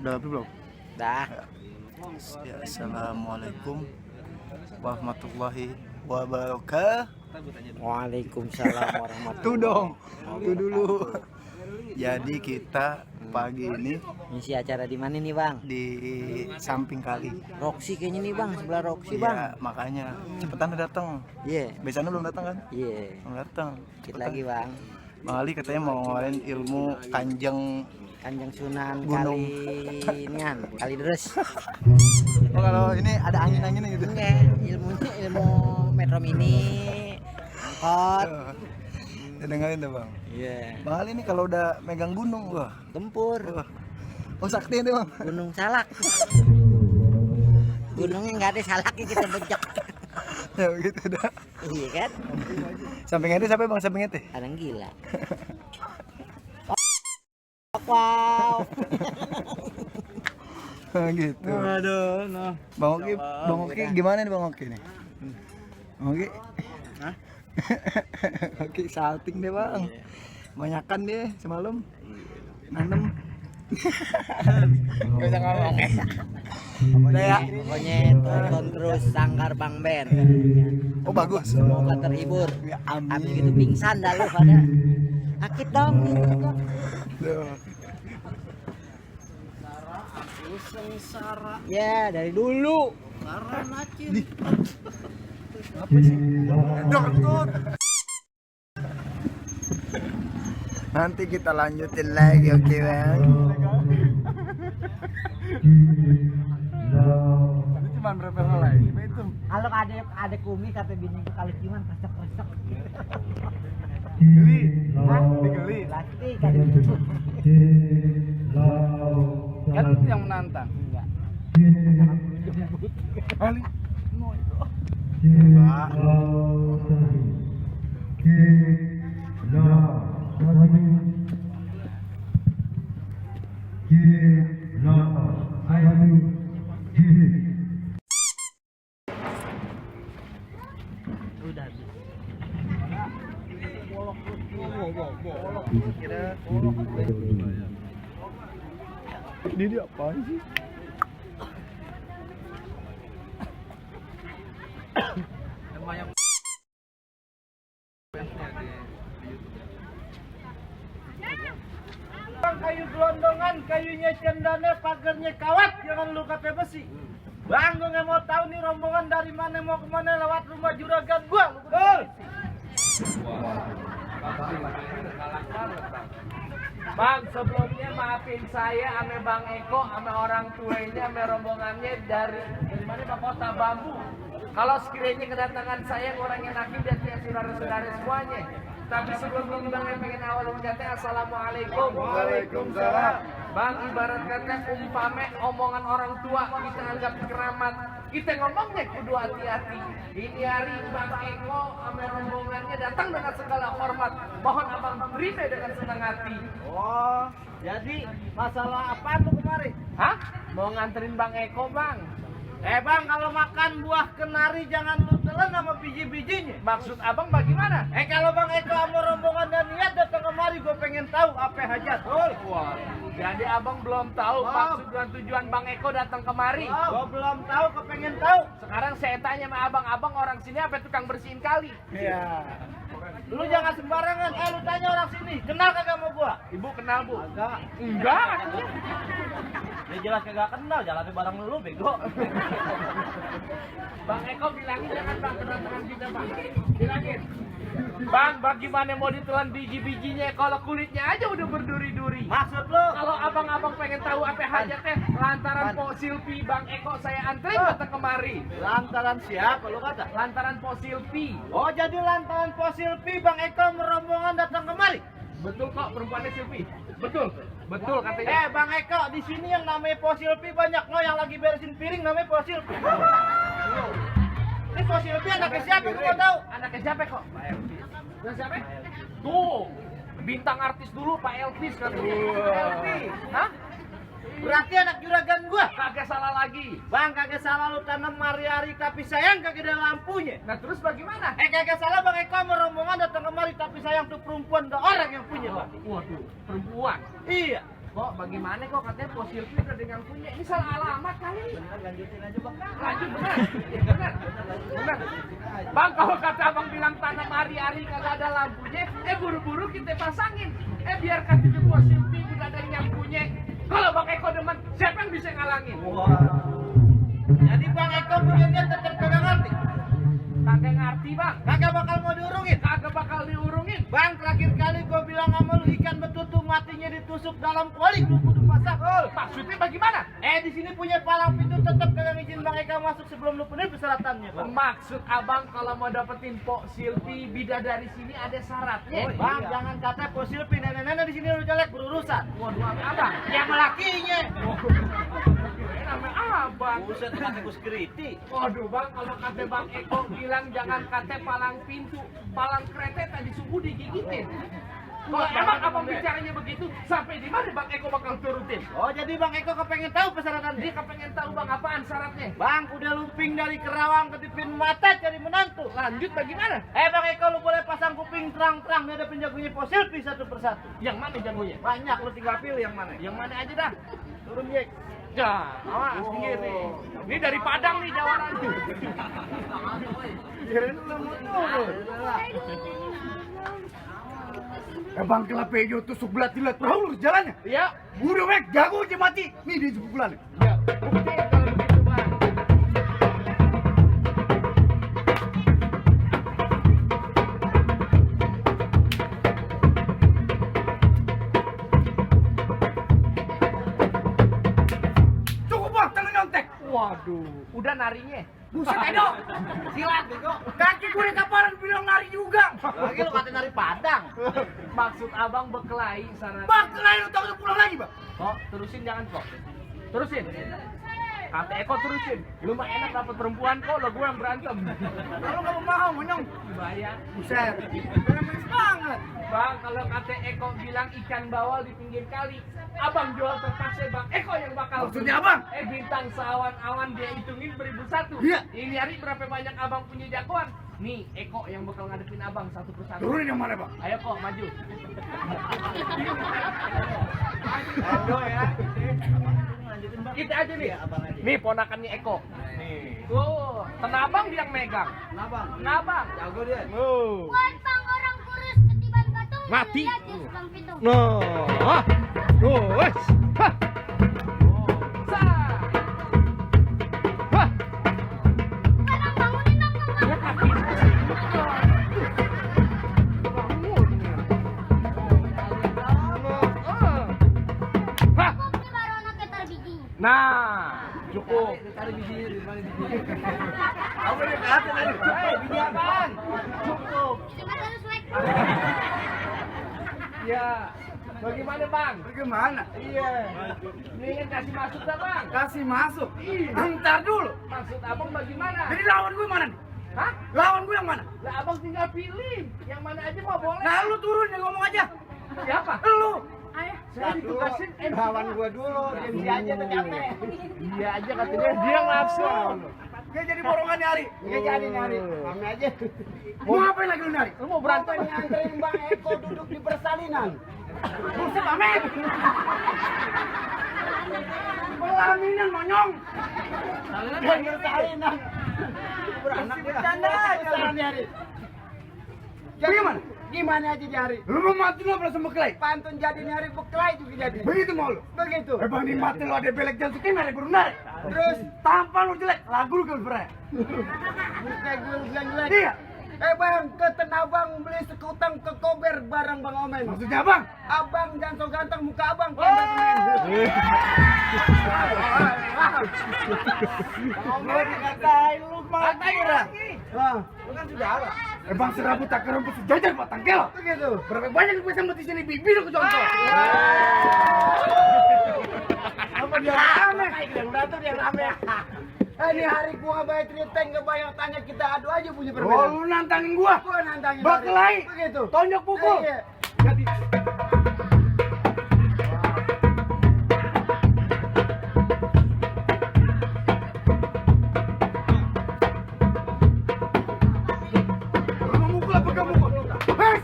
Udah belum? Dah. Ya, assalamualaikum warahmatullahi wabarakatuh. Waalaikumsalam warahmatullahi Tuh dong, tuh dulu. Jadi kita pagi ini Ngisi acara di mana nih, Bang? di samping kali. Roxy kayaknya nih, Bang, sebelah Roxy, Iya, Bang. makanya cepetan udah datang. Iya. Biasanya belum datang kan? Iya. Belum datang. Dikit lagi, Bang. Bang Ali katanya mau ngeluarin ilmu Kanjeng Sunan Gunung. Kali Deres. Oh, kalau ini ada angin-anginnya gitu. Enggak, ilmunya ilmu Metro Mini, angkot. Dengerin tuh Bang. Iya. Bang Ali ini kalau udah megang gunung, wah. Tempur. Wah. Oh, sakti itu Bang. Gunung Salak. Gunungnya nggak ada salaknya, kita bejek. Ya begitu dah. Iya kan? Samping itu siapa Bang? Samping itu? Kadang gila. Wow. Gitu. Aduh, no. Bang Oki gimana nih Bang Oki nih? Bang Oki? Hah? Oki salting deh Bang. Banyakan deh semalam. Nanem. Gak usah ngomong ya. Pokoknya tonton terus Sanggar Bang Ben. Oh bagus. Semoga terhibur. Ya, amin. Habis gitu pingsan dah lu pada. Akit dong gitu kok. Tuh. Ya dari dulu. Apa sih? Dongtut. Nanti kita lanjutin lagi, oke Bang? Ini cuma berapa helai? Itu. Kalau ada kumis kata bini kali cuman kocok-kocok. Geli. Digeli. Laki kali gitu. Kan itu yang menantang. Enggak. Kali. No itu. Mbak. Udah. Ini dia apaan sih? Kayu gelondongan, kayunya cendana, pagarnya kawat, jangan lu kata besi. Bang, gue nggak mau tahu nih rombongan dari mana mau kemana lewat rumah juragan gua. Betul. Bang, sebelumnya maafin saya ame Bang Eko, ame orang tuanya, ame rombongannya dari mana Bang, Kota Bambu. Kalau sekiranya kedatangan saya ngurangin lagi dan tiap saudara-saudara semuanya. Tapi sebelum Bang pengen awal menjati assalamualaikum. Waalaikumsalam. Bang, ibarat kata umpame omongan orang tua kita anggap keramat. Kita ngomongnya kudu hati-hati. Ini hari Bang Eko ame rombongannya datang dengan segala hormat. Mohon abang terima dengan senang hati. Oh, jadi masalah apa lu kemarin? Hah? Mau nganterin Bang Eko, Bang? Bang, kalau makan buah kenari jangan lu telan sama biji-bijinya. Maksud abang bagaimana? Kalau Bang Eko sama rombongan dan niat datang kemari, gue pengen tahu apa hajat. Wah, jadi abang belum tahu maksud dan tujuan Bang Eko datang kemari. Gue belum tahu, kepengen tahu. Sekarang saya tanya sama abang-abang orang sini apa tukang bersihin kali? Iya. Lu jangan sembarangan. Lu tanya orang sini, kenal kagak sama gua? Ibu kenal, Bu? Enggak. Enggak. Ya jelas kagak kenal, jalannya bareng lu bego. Bang Eko bilangin jangan Bang kedatangan kita, Bang. Bilangin. Bang, bagaimana mau ditelan biji-bijinya kalau kulitnya aja udah berduri-duri? Maksud lu? Kalau abang-abang pengen tahu apa hajatnya, lantaran Po Silpi Bang Eko saya antri datang kemari. Lantaran siapa lu kata? Lantaran Po Silpi. Oh, jadi lantaran Po Silpi Bang Eko merombongan datang kemari? Betul kok, perempuannya Silpi. Betul. Betul katanya. Bang Eko, di sini yang namanya Po Silpi banyak loh, yang lagi beresin piring namanya Po Silpi. Ini Po Silpi anaknya siapa? Gue mau tahu. Anaknya siapa kok? Pak Elvis. Siapa? Tuh, bintang artis dulu Pak Elvis kan. Elvis. Hah? Berarti anak juragan gua? Kagak salah lagi. Bang, kagak salah lu tanam mari-ari tapi sayang kagak ada lampunya. Nah terus bagaimana? Kagak salah Bang Eko sama rombongan datang kemari tapi sayang tuh perempuan, ada orang yang punya Bang. Waduh, perempuan? Iya. Kok bagaimana kok katanya Pos Silvi udah dengan punya. Ini salah alamat kali. Lanjutin aja bang. Lanjut benar. Benar. Benar. Bang, kalau kata abang bilang tanam hari-hari kagak ada lampunya, buru-buru kita pasangin. Biar katanya Pos Silvi udah ada yang punya. Kalau Bang Eko demen, siapa yang bisa ngalangin? Jadi Bang Eko punya niat tetap kagak ngerti. Kagak ngerti bang. Kagak bakal mau diurungin. Kagak bakal diurungin. Bang, terakhir kali gua bilang sama lu ikan betutu matinya ditusuk dalam kuali lu kudu masak. Maksudnya bagaimana? Di sini punya palang pintu tetap kagak ngizin Bang Eka masuk sebelum lu penuhi persyaratannya, Bang. Maksud abang kalau mau dapetin Pok Silvi bidadari sini ada syaratnya. Bang, jangan kata Pos Silvi nenek-nenek di sini lu jelek berurusan. Waduh, abang. Yang lakinya. Namanya abang. Buset, kata gue security. Waduh bang, kalau kata Bang Eko bilang jangan kata palang pintu, palang kereta tadi subuh digigitin. Kalau emang abang bicaranya begitu, sampai di mana Bang Eko bakal turutin? Oh, jadi Bang Eko kepengen tahu persyaratannya? Dia kepengen tahu bang apaan syaratnya? Bang, udah lumping dari Kerawang ke Tipin Mata cari menantu. Lanjut bagaimana? Bang Eko lu boleh pasang kuping terang-terang nih ada penjagonya Pos Silvi satu persatu. Yang mana jagonya? Banyak, lu tinggal pilih yang mana. Yang mana aja dah? Turun, Jek. Ya, awas sendiri. Ini dari Padang nih jawaran tuh. Kirain lu mau turun. Bang Kelapejo tusuk belat-belat perahu lurus jalannya. Iya. Udah wek, jago aja mati. Nih dia sepukulan. Ya, bukti kalau begitu bang. Cukup bang, tangan nyontek. Waduh, udah narinya. Buset Edo. Silat, Bego. Kaki gue di kapalan bilang nari juga. Lagi lu kata dari Padang. Maksud abang berkelahi syarat. Bang, lain lu tahu pulang lagi bang. Kok terusin jangan kok. Terusin. Kata Eko terusin. Lu mah enak dapet perempuan kok, lo gue yang berantem. Kalau kamu mau monyong. Bayar. Buset. Remes banget. Bang, kalau kata Eko bilang ikan bawal di pinggir kali, abang jual terpaksa Bang Eko yang bakal. Maksudnya abang? Bintang seawan-awan dia hitungin 1001. Iya. Ini hari berapa banyak abang punya jagoan? Nih, Eko yang bakal ngadepin abang satu persatu. Turunin yang mana bang? Ayo kok, maju. Aduh ya. Kita aja nih. Nih ponakannya Eko. Nih. Tuh, tenabang dia yang megang. Tenabang. Jago dia. Buat bang orang kurus ketiban batu. Mati. Lihat di sebelah pintu. Nah, wes. Hah. Sa. Hah. Bang, bangunin dong bang. Ya kaki. Hah. Cukup nih baru anaknya terbiji. Nah, cukup. Cari biji di mana biji? Kamu yang ke atas tadi. Biji apaan? Cukup. Itu kata lu swag. Ya. Bagaimana bang? Bagaimana? Iya. Mendingan kasih masuk dah bang. Kasih masuk. Iya. Antar dulu. Maksud abang bagaimana? Jadi lawan gue mana nih? Hah? Lawan gue yang mana? Lah abang tinggal pilih. Yang mana aja mah boleh. Nah lu turun ya ngomong aja. Siapa? Lu. Ayah, saya ditugasin Lawan gua dulu, dia aja tuh capek. Dia aja katanya dia langsung. Dia jadi borongan nih Ari. Dia jadi nyari. Kami aja. Mau ngapain lagi lu nyari? Lu mau berantem? Nganterin Bang Eko duduk di persalinan. Buset Amin. Pelaminan monyong. Dia persalinan. Beranak dia. Bercanda aja nyari. Bagaimana? Gimana aja nyari? Lu mau mati lu apa sama Clay? Pantun jadi nyari beklai juga jadi. Begitu mau lu? Begitu. Bang di mati lu ada belek jangan suka narik baru narik. Terus Tampan lu jelek, lagu lu kan berat. kayak gue bilang jelek. Iya. Bang, ke Tenabang beli sekutang ke Kober bareng Bang Omen. Maksudnya abang? Abang jangan so ganteng muka abang. Omen dikatain lu Katain lagi. Lu kan sudah ada. Bang serabut tak kerumput sejajar batang kelo. Begitu. Berapa banyak gue sama di sini bibir aku contoh. Apa dia rame? Yang datang yang rame. Ini hari gua nggak bayar cerita, nggak bayar tanya kita adu aja punya Oh, perbedaan. lu nantangin gua. Gua nantangin. Baklai. Begitu. Tonjok pukul. Iya. Jadi lu mau mukul apa kamu mukul? Hei!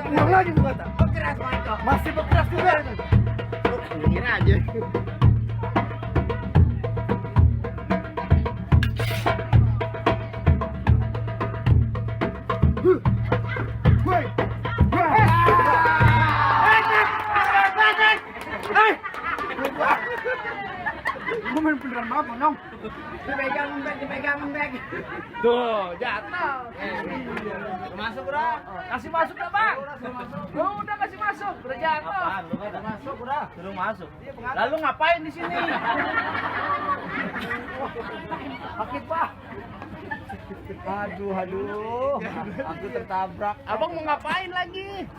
Ulang lagi gua kata. Bekeras Maiko. Masih bekeras juga itu. Ini aja. Gue main beneran maaf, Nong. Dipegang bag. Tuh, jatuh. Masuk, Bro. Kasih masuk dah, Bang. Udah kasih masuk, udah jatuh. Masuk, Bro. Suruh masuk. Lalu ngapain di sini? Sakit, Pak. Aduh. Aku tertabrak. Abang mau ngapain lagi?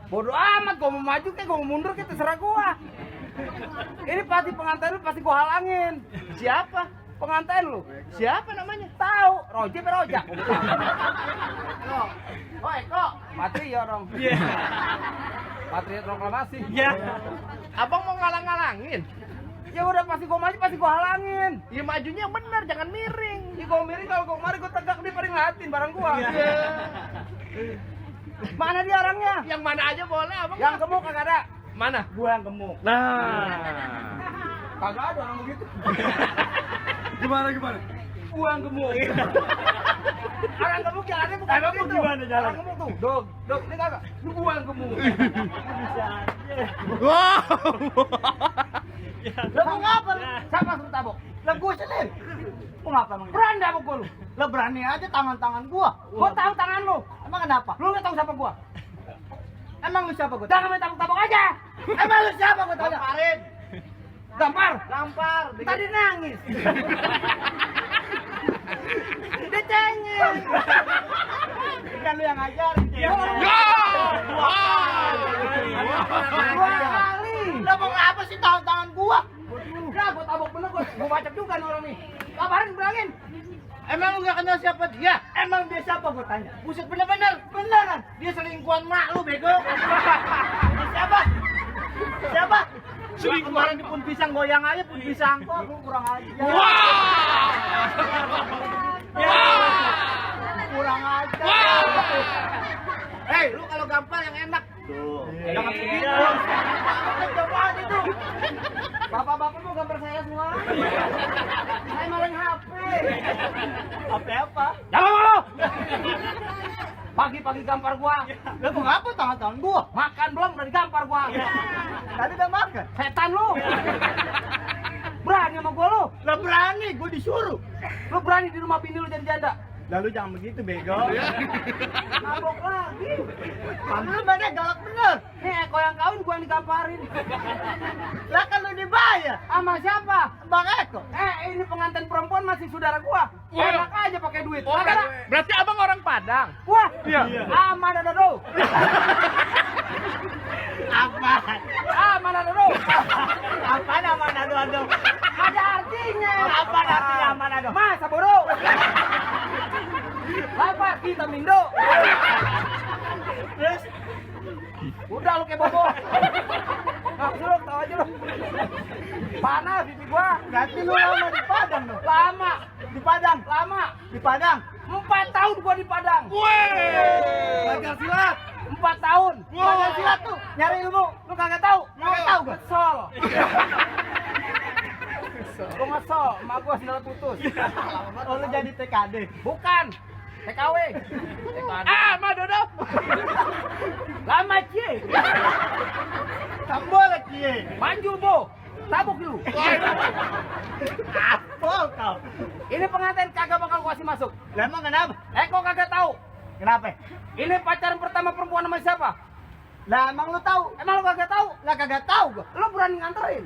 Bodoh amat, gua mau maju kayak gua mau mundur kayak terserah gua. Ini pasti pengantin lu pasti gua halangin. Siapa? Pengantin lu. Siapa namanya? Tahu, Roji apa Rojak? Oi, kok mati ya dong. Iya. Patriot proklamasi. Iya. Abang mau ngalang-ngalangin? Ya udah pasti gua maju pasti gua halangin. Ya majunya benar, jangan miring. Ini gua miring kalau gua kemarin gua tegak dia pada ngeliatin barang gua. Iya. Mana dia orangnya? Yang mana aja boleh, Abang. Yang gemuk kagak ada. Mana? Gua yang gemuk. Nah. Kagak ada orang begitu. Gimana? Gua yang gemuk. Orang gemuk yang ada bukan Emang begitu. gimana jalan? Orang gemuk tuh. Dog, ini kagak. Lu gua yang gemuk. Wow. Lah mau ngapa lu? Siapa suruh tabok? Lah gua sendiri. Mau ngapa emang? Berani tabok gua lu. Lah berani aja tangan-tangan gua. Gua tahu tangan lu. Emang kenapa? Lu enggak tahu siapa gua? Emang lu siapa gua? Jangan main tabok-tabok aja. Emang lu siapa gua tanya? Gampar. Tadi nangis. Dia cengeng. Kan lu yang ngajarin. Dua kali. Lah mau ngapa sih tangan-tangan gua? Udah gua tabok bener gua bacak juga nih orang nih. Kabarin bilangin. Emang lu gak kenal siapa dia? Emang dia siapa gua tanya? Buset bener-bener. Beneran. Dia selingkuhan mak lu bego. Siapa? Siapa? Kemarin di pun pisang goyang aja pun pisang kok lu kurang aja. Kurang aja. Hei, lu kalau gampar yang enak. Tuh. Jangan begitu. Cobaan itu. Bapak-bapak mau gambar saya semua. Saya maling HP. HP apa? Jangan malu. Pagi-pagi gampar gua. Lah mau ngapa tangan-tangan gua? Makan belum udah digampar gua. Tadi udah makan. Setan lu. Berani sama gua lu? Lah berani, gua disuruh. Lu berani di rumah bini lu jadi janda? Lalu jangan begitu bego. Mabok lagi. Lu mana galak bener. Nih Eko yang kawin gua yang digamparin. Lah kan lu dibayar. Sama siapa? Bang Eko. Ini pengantin perempuan masih saudara gua. Enak aja pakai duit. Oh, berarti Abang orang Padang. Wah. Iya. Mana dodo. Apa? Mana dodo. Apa nama dodo? Ada artinya. Apa artinya mana dodo? Masa bodoh. Apa kita mindo? Terus udah lu kayak bobo. Nggak lu tahu aja lu. Panas pipi gua. Berarti lu lama di Padang dong. Lama di Padang. Lama di Padang. 4 tahun gua di Padang. Belajar silat 4 tahun. Belajar silat tuh nyari ilmu. Lu kagak tahu? Kagak tahu gua. Kesel. Lu ngesel, emak gua sendal putus. Oh lu jadi TKD? Bukan. TKW. Ma Dodo. Lama cie. Tambol cie. Maju bo. Tabuk lu. Apa kau? Ini pengantin kagak bakal gua kasih masuk. Lah emang kenapa? Kok kagak tahu. Kenapa? Ini pacaran pertama perempuan sama siapa? Lah emang lu tahu? Emang lu kagak tahu? Lah kagak tahu gua. Lu berani nganterin.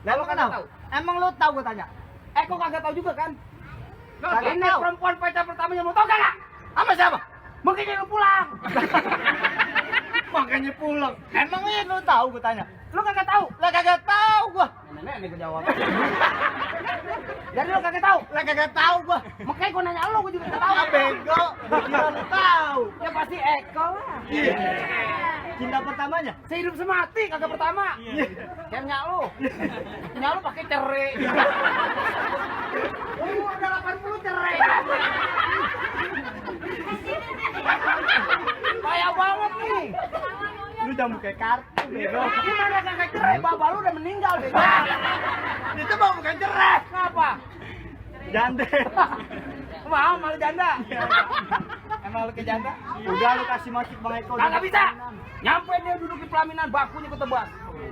Lah lu kenapa? Emang lu tahu gua tanya. Kok kagak tahu juga kan? Ini perempuan pacar pertamanya mau tahu kagak? Sama siapa? Makanya lu pulang. Makanya pulang. Emang lu tahu gua tanya? Lu kagak tahu? Lah kagak tahu gua. Nenek gua jawab. Jadi lu kagak tahu? Lah kagak tahu gua. Makanya gua nanya lu, gua juga enggak tahu. Bego. Gua kira lu tahu. Ya pasti Eko lah. Iya. Cinta pertamanya? Sehidup semati kagak pertama. Iya. Kayak nyak lu. Nyak lu pakai cerai. Udah 80 cerai. Kaya banget nih. jamu kayak kartu bego. Gimana kagak cerai? Bapak lu udah meninggal bego. Itu mau bukan cerai. Kenapa? Janda. Mau malah janda. Emang lu ke janda? Udah lu kasih masuk Bang Eko. Kagak bisa. Nyampe dia duduk di pelaminan, bakunya gua tebas.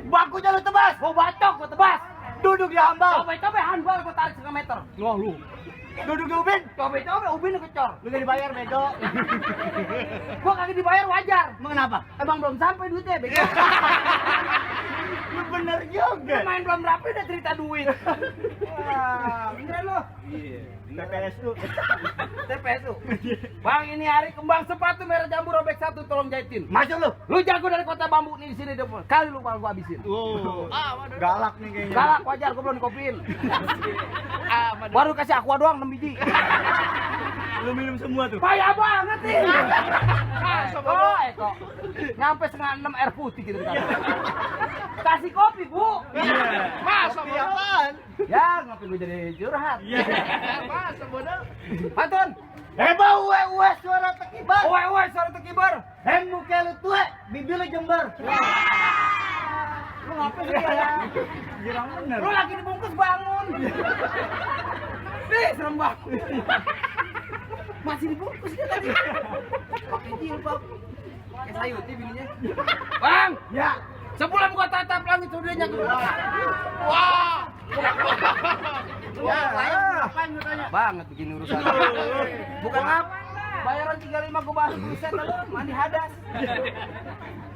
Bakunya lu tebas. Gua bacok, gua tebas. Duduk di hambal. Coba hambal gua tarik 1 meter. Wah lu. Duduk di ubin. Coba ubin kecor. Lu gak dibayar bego. Gua kagak dibayar wajar. Kenapa? Emang belum sampai duitnya bego. Lu bener juga. Lu main belum rapi udah cerita duit. Wah, beneran lu. Iya. TPSU. TPSU. Bang, ini hari kembang sepatu merah jambu robek 1 tolong jahitin. Masuk lu. Lu jago dari kota bambu nih di sini deh. Kali lu kalau gua habisin. Oh. Galak nih kayaknya. Galak wajar gua belum dikopiin. Baru kasih aqua doang 6 biji. Lu minum semua tuh. Payah banget nih. Oh, Eko. Nyampe 5:30 air putih gitu kan. Kasih kopi, Bu. Iya. Mas, apaan? Ya, ngapain lu jadi curhat? Iya. Masa bodoh. Pantun. Uwe suara tekibar. Uwe suara tekibar. Muka lu tua, bibir lu jember. Lu ngapain sih ya? Girang bener. Lu lagi dibungkus bangun. Nih, serem banget. Masih dibungkus dia tadi. Pakai jilbab. Kayak sayuti bininya. Bang, ya. Sebulan gua tatap langit sudahnya ke belakang. Wah. Ya, banget bikin urusan. Bukan apa? Bayaran 35 gua bahas buset lu, mandi hadas.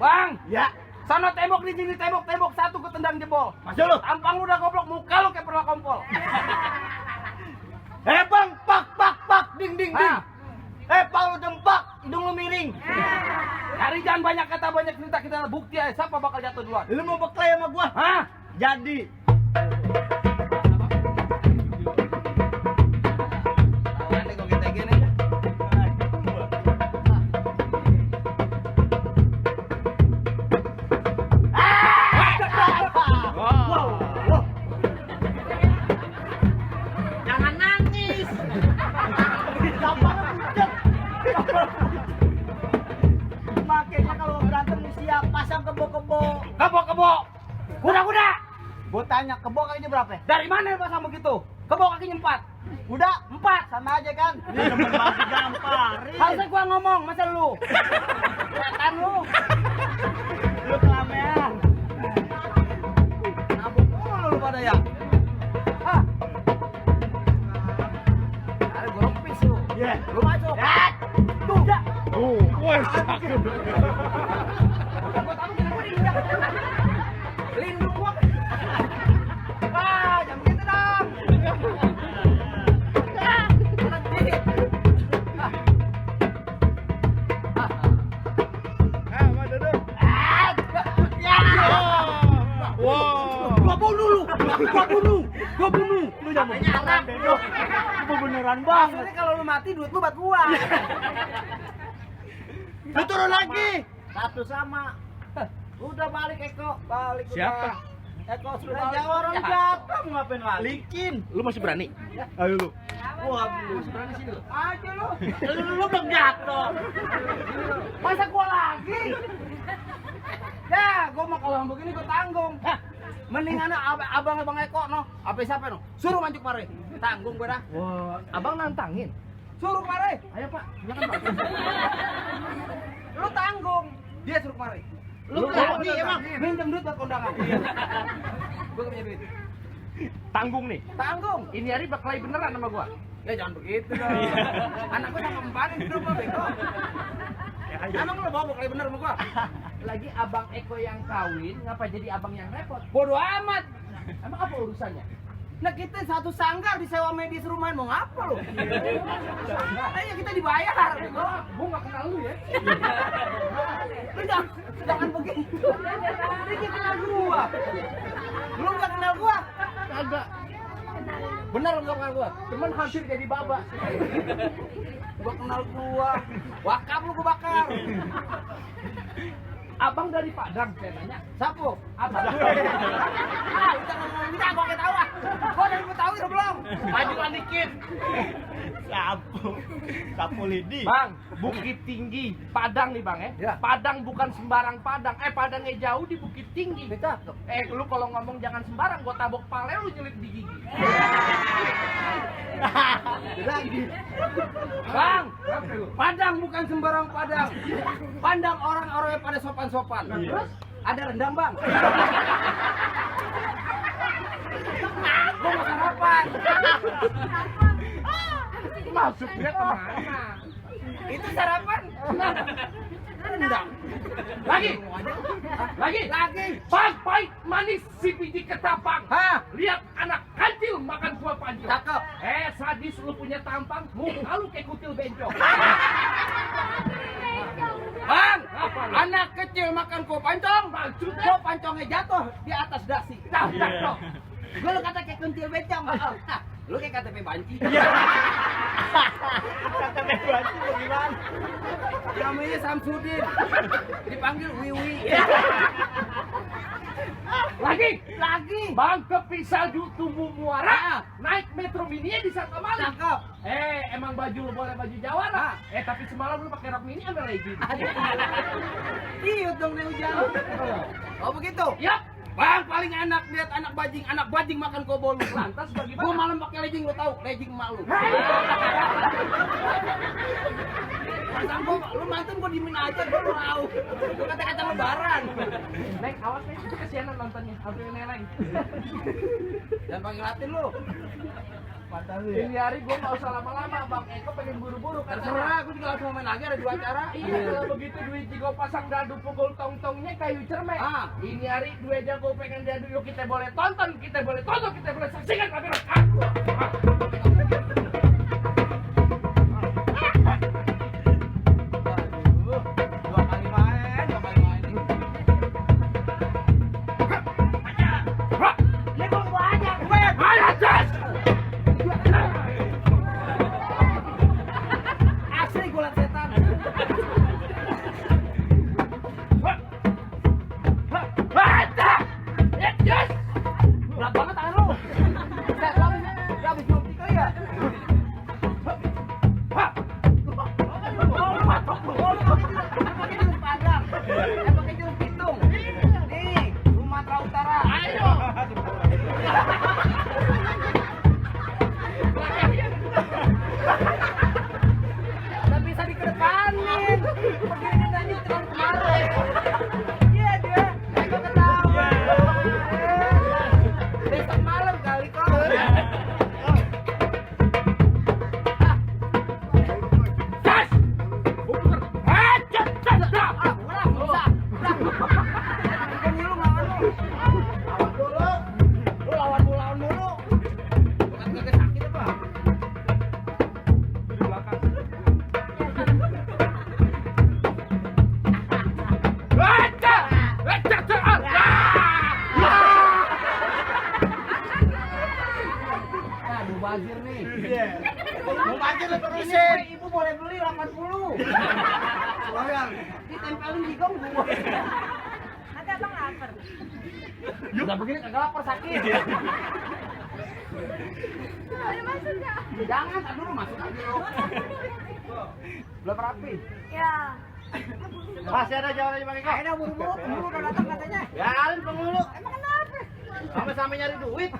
Bang, ya. Sana tembok di sini tembok 1 gua tendang jebol. Masuk lu. Tampang lu udah goblok, muka lu kayak pernah kompol. Bang, pak, ding. Pak lu dempak, hidung lu miring. Hari jangan banyak kata, banyak cerita, kita bukti aja siapa bakal jatuh duluan. Lu mau berkelahi sama gua? Hah? Jadi. Tawane kok kita gini. Wow. Jangan nangis. Makanya kalau berantem siap pasang kebo. Kuda. Gua tanya kebo kakinya berapa? Dari mana lu pasang begitu? Kebo kakinya 4. Kuda 4 sama aja kan? Iya gamparin. Harusnya gua ngomong, masa lu? Kelihatan lu. Lu kelamean. Nabuk mulu lu pada ya. Hah? Ada gua rompis lu. Iya. Lu masuk. Tuh. Wah, sakit. Gua tahu kena gua diinjak. Lindung gua. Jangan begitu dong. Gua bunuh. Lu jangan nyarang bego. Gua beneran banget. Maksudnya kalau lu mati duit lu buat gua. Lu turun lagi. 1 sama. Udah balik Eko. Balik udah. Siapa? Eko sudah balik. Orang jatuh ngapain lagi? Likin. Lu masih berani? Ayo lu. Wah, lu masih berani sini lu. Aja lu. Lu belum jatuh. Masa gua lagi? Ya, gua mau kalau begini gua tanggung. Mendingan abang Eko no. Apa siapa no? Suruh mancuk pare. Tanggung gua dah. Wah, abang nantangin. Suruh pare. Ayo, Pak. Silakan, Pak. Lu tanggung. Dia suruh pare. Lu berani emang minjem duit buat kondangan. Gua punya duit. Tanggung nih. Tanggung. Ini hari berkelahi beneran sama gua. Ya jangan begitu dong. Anak gua sama empanin hidup gua bego. Emang lu bawa berkelahi bener sama gua? Lagi abang Eko yang kawin, ngapa jadi abang yang repot? Bodoh amat. Emang apa urusannya? Nah kita satu sanggar disewa medis rumah mau ngapa lu? Ayo kita dibayar. Gua nggak kenal lu ya. Lu jangan begitu. Dia kenal gua. Lu nggak kenal gua? Kagak. Benar nggak kenal gua? Cuman hampir jadi baba. Gua kenal gua. Wakaf lu gua bakar. abang dari Padang, saya tanya. Sapu. Abang. Ah, kita ngomong kita gua tahu ah. Gua dari Betawi udah belum? Majuan dikit. Sapu lidi. Bang, Bukit Tinggi, Padang nih bang ya. Ya. Padang bukan sembarang Padang. Padangnya jauh di Bukit Tinggi. Beta. Lu kalau ngomong jangan sembarang, gua tabok pale lu nyelip di gigi. Lagi. Bang, Padang bukan sembarang Padang. Padang orang-orangnya pada sopan-sopan. Terus ada rendang, Bang. Gua mau sarapan. Masuknya kemana? Itu sarapan. Rendang. Lagi. Lagi. Lagi. Bang, pahit, manis, si biji ketapang. Hah? Lihat anak kancil makan buah pancong. Cakep. Sadis lu punya tampang, muka lu kayak kutil bencong. Bang, Apa lu? anak kecil makan kue pancong. Maksudnya? Kue pancongnya jatuh di atas dasi. Nah, cakep. Gue lu kata kayak kuntil bencong. Lu kayak KTP banci. KTP banci bagaimana? Namanya Samsudin. Dipanggil Wiwi. Lagi. Bang kepisah tumbuh muara, Ah. naik metro mini di Santa Maling. Cakep. Emang baju lu boleh baju Jawara. Tapi semalam lu pakai rok mini ambil lagi. Iya dong nih hujan. Oh begitu. Yap. Bang paling enak lihat anak bajing makan kobolu. Lantas bagaimana? Gua malam pakai legging, lu tahu legging emak lu. Pasang gua, lu mantan gua diemin aja, gua mau. Gua kata-kata lebaran. Neng, awas nih, itu kesianan nontonnya. Ambil neneng. Dan panggil Latin lu. Ini hari gua nggak usah lama-lama, Bang Eko pengen buru-buru kan. Terserah, gua juga langsung main lagi ada 2 acara. Iya, kalau begitu duit Jigo pasang dadu pukul tong-tongnya kayu cermek. Ah. Ini hari duit jago pengen dadu, yuk kita boleh tonton, kita boleh saksikan kami. Aduh, 2 kali main. Ini gua banyak, gue. Ayo, Jas! Asli gua liat setan. Baca! Jas! Berat banget tangan lu. Set lu habis belum tiga ya? Pakai jeruk padang. Pakai jeruk pitung. Nih, Sumatera Utara. Ayo! Udah bisa dikedepanin. Begini dan nyutil kemarin. Iya dia. Eko ketawa. Besok malam kali kok. Jas! Puter! Aja! Jas! Ah, kurang bisa. Pemilu lawan lu. Lawan dulu. Lu lawan dulu. Bukan kagak sakit apa? Di belakang. Aja! Aja! Nah, mubazir nih. Mubazir lu terusin. Ini ibu boleh beli 80. Bayar. Ditempelin di gong gua. Nanti abang lapar. Udah begini kagak lapar sakit. Boleh masuk nggak? Jangan, tak dulu masuk aja lu. Belum rapi. Ya. Masih ada jawabannya Bang Eko? Ayo buru-buru, pemulu udah datang katanya. Ya, kalian pemulu. Emang kenapa? Sampai-sampai nyari duit.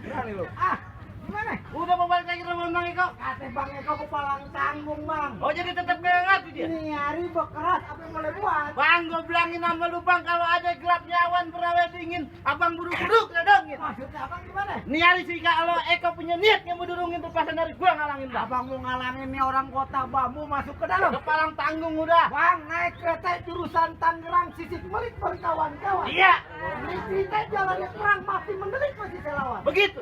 Berani lu. Ah, gimana? Udah mau balik lagi ke rumah Bang Eko. Kata Bang Eko kepalang tanggung, Bang. Oh, jadi tetap kayak ngati dia. Ini hari bekeras, apa yang boleh buat? Bang, gue bilangin sama lu Bang, kalau ada gelapnya awan berawet dingin, abang buru-buru ngedongin. Maksudnya abang gimana? Nih hari sih kalau Eko punya niat yang mau durungin lepasan dari gua ngalangin Bang. Abang mau ngalangin nih orang kota bambu masuk ke dalam. Kepalang tanggung udah. Bang, naik kereta jurusan Tangerang, Sisik Melik berkawan-kawan. Iya, Ini cerita jalannya perang, masih mendelik masih saya lawan. begitu.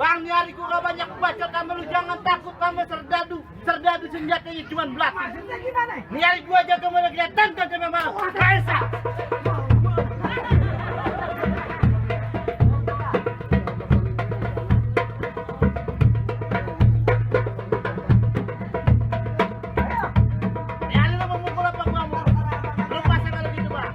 Bang, nih hari gua gak banyak bacot sama lu, jangan takut sama serdadu. Serdadu senjatanya cuma belati. Maksudnya gimana? Nih hari gua jaga mana kelihatan kan sama malu. Kaisa. Nih hari lu mau mukul apa gua mau? Lu pasang kalau gitu Bang.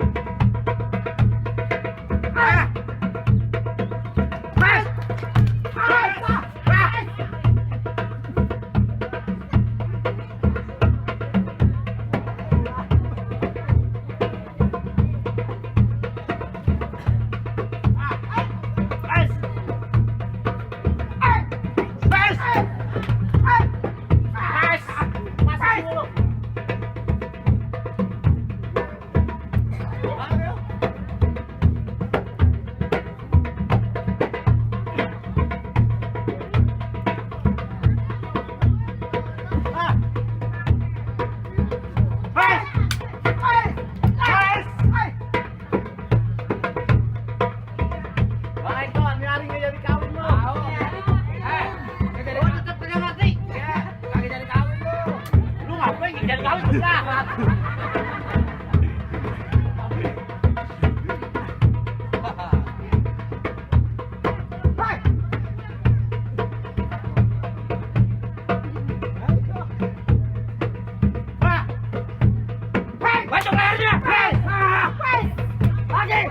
Bacok lehernya. Lagi.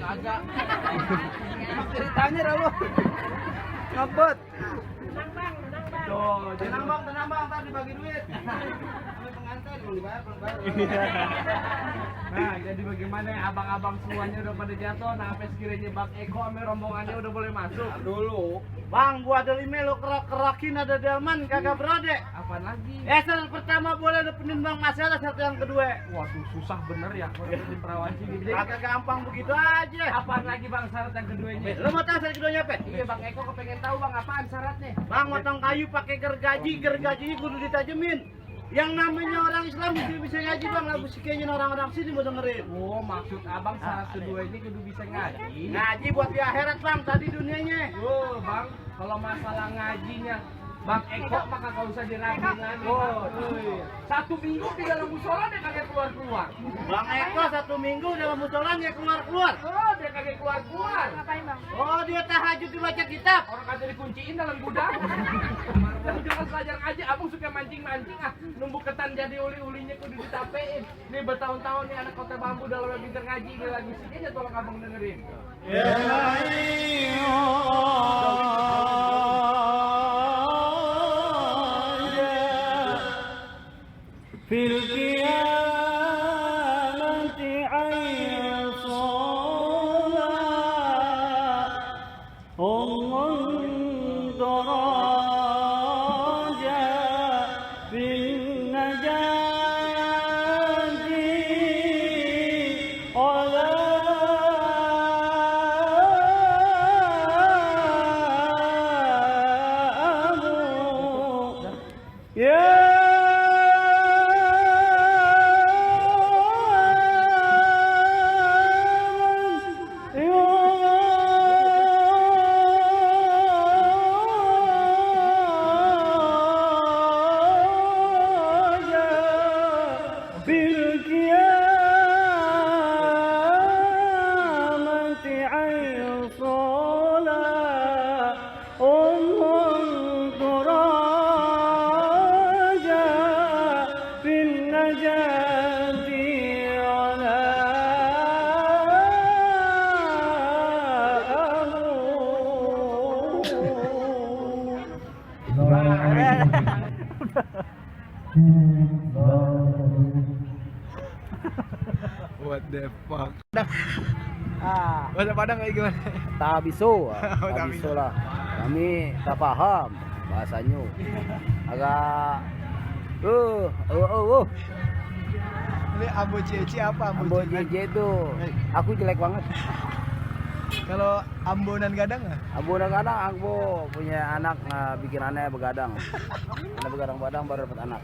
Agak. Ceritanya dah lu. Ngabet. Tuh, Tenang bang, tadi bagi duit. Kami pengantin mau dibayar belum bayar. Nah, jadi bagaimana ya, abang-abang semuanya udah pada jatuh, nah sampai sekiranya Bang Eko sama rombongannya udah boleh masuk. Dulu. Bang, gua ada email lo kerokin ada delman kagak berode. Apaan lagi? Syarat pertama boleh ada penimbang masalah, syarat yang kedua. Waduh, susah bener ya kalau jadi perawanci gini. Kagak gampang begitu aja. Apaan lagi Bang syarat yang keduanya? Lo mau tahu syarat keduanya apa? Iya Bang Eko kepengen tahu Bang apaan syaratnya? Bang, motong kayu pakai gergaji kudu ditajemin. Yang namanya orang Islam mesti bisa ngaji bang, lah musiknya orang-orang sini mau dengerin. Oh, maksud abang syarat kedua ini kudu bisa ngaji. Ngaji buat di akhirat bang, tadi dunianya. Oh Bang, kalau masalah ngajinya Bang Eko maka kau usah diraguin lagi. Oh, Satu minggu di dalam musola dia kagak keluar-keluar. Bang Eko 1 minggu dalam musolanya keluar-keluar. Oh, dia kagak keluar-keluar. Ngapain bang? Oh, dia tahajud dibaca kitab. Orang kagak dikunciin dalam gudang. Kamu jangan belajar aja, abang suka mancing-mancing ah. Numbuk ketan jadi uli-ulinya kudu ditapein. Nih bertahun-tahun nih anak kota bambu dalam pinter ngaji dia lagi sini aja tolong abang dengerin. في القيامة عين صلاة ومن درجة في النجاة على يا بالقيامة عين صلاة انظر راجع في النجاة على What the fuck? Ah, Bahasa Padang kayak gimana? tabiso, tabiso. tabiso lah. Kami tak paham bahasanya. Agak Ini Ambo Cici apa? Ambo Cici? JJ itu aku jelek banget. Kalau Ambonan Gadang nggak? Ambo kadang aku punya anak bikin aneh begadang. Anak begadang-badang baru dapat anak.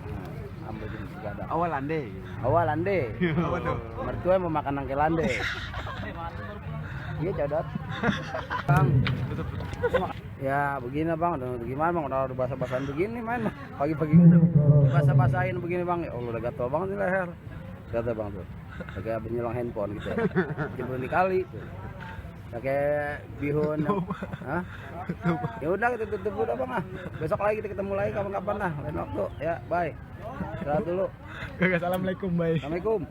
Ambo jadi begadang. Awal ande. Awal ande. Apa tuh? Mertua mau makan nangke lande. Iya codot. Bang. Ya begini bang, gimana bang? Udah basah-basahan begini main pagi-pagi udah basah-basahin begini bang. Ya Allah udah gatel banget di leher. Gatel bang tuh. Kayak abis nyelang handphone gitu. Jebulin dikali. Kayak bihun. Hah? Ya udah kita tutup udah bang ah. Besok lagi kita ketemu lagi kapan-kapan lah. Lain waktu. Ya bye. Istirahat dulu. Assalamualaikum, bye. Assalamualaikum.